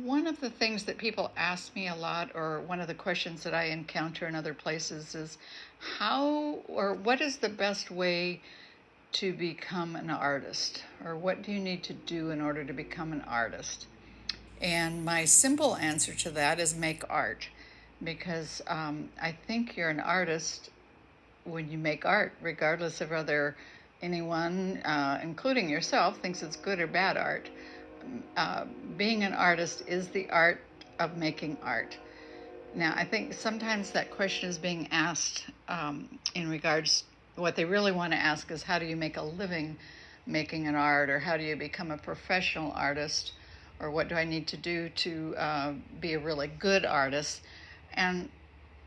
One of the things that people ask me a lot, or one of the questions that I encounter in other places, is how or what is the best way to become an artist? Or what do you need to do in order to become an artist? And my simple answer to that is make art, because I think you're an artist when you make art, regardless of whether anyone, including yourself, thinks it's good or bad art. Uh, Being an artist is the art of making art. Now, I think sometimes that question is being asked in regards, what they really want to ask is, how do you make a living making an art, or how do you become a professional artist, or what do I need to do to be a really good artist? And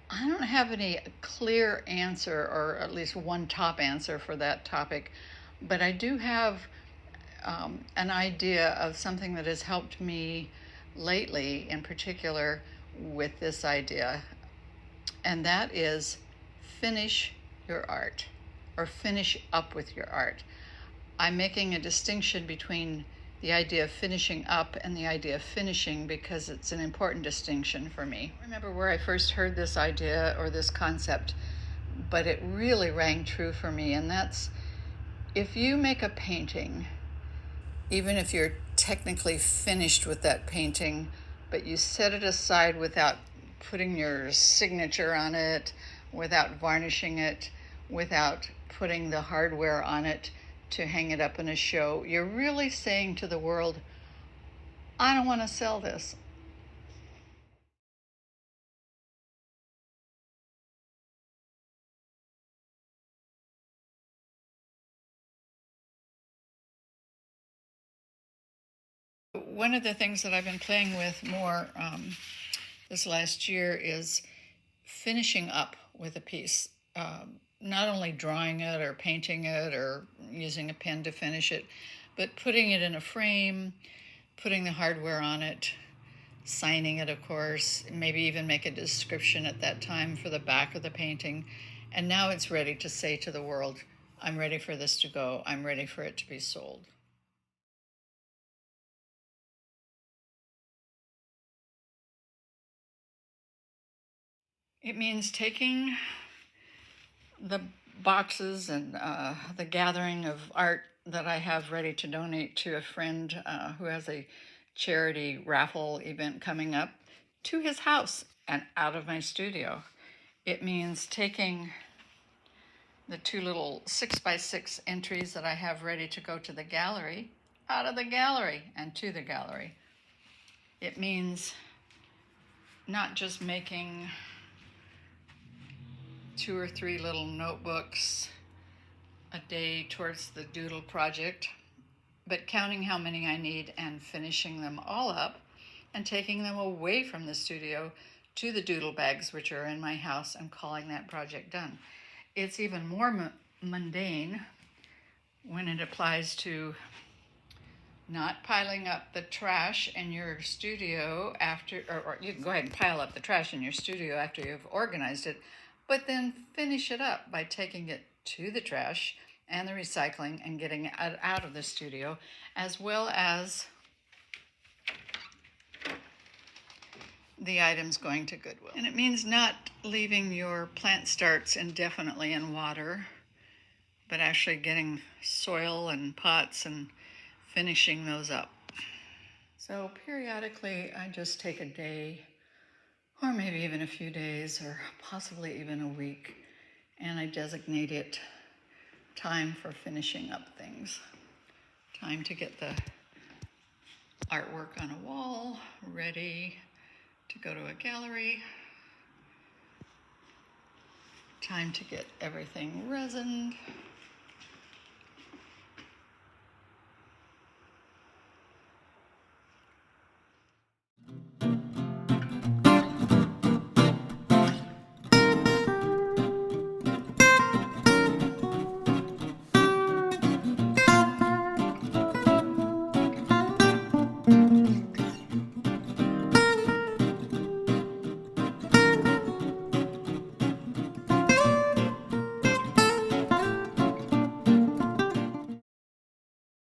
I don't have any clear answer, or at least one top answer for that topic, but I do have an idea of something that has helped me lately, in particular, with this idea, and that is finish your art, or finish up with your art. I'm making a distinction between the idea of finishing up and the idea of finishing, because it's an important distinction for me. I remember where I first heard this idea or this concept, but it really rang true for me, and that's, if you make a painting, even if you're technically finished with that painting, but you set it aside without putting your signature on it, without varnishing it, without putting the hardware on it to hang it up in a show, you're really saying to the world, I don't want to sell this. One of the things that I've been playing with more this last year is finishing up with a piece. Not only drawing it or painting it or using a pen to finish it, but putting it in a frame, putting the hardware on it, signing it, of course, maybe even make a description at that time for the back of the painting. And now it's ready to say to the world, I'm ready for this to go. I'm ready for it to be sold. It means taking the boxes and the gathering of art that I have ready to donate to a friend who has a charity raffle event coming up, to his house and out of my studio. It means taking the two little 6x6 entries that I have ready to go to the gallery, out of the gallery and to the gallery. It means not just making 2 or 3 little notebooks a day towards the doodle project, but counting how many I need and finishing them all up and taking them away from the studio to the doodle bags, which are in my house, and calling that project done. It's even more mundane when it applies to not piling up the trash in your studio after, or you can go ahead and pile up the trash in your studio after you've organized it, but then finish it up by taking it to the trash and the recycling and getting it out of the studio, as well as the items going to Goodwill. And it means not leaving your plant starts indefinitely in water, but actually getting soil and pots and finishing those up. So periodically I just take a day, or maybe even a few days, or possibly even a week, and I designate it time for finishing up things. Time to get the artwork on a wall ready to go to a gallery. Time to get everything resined.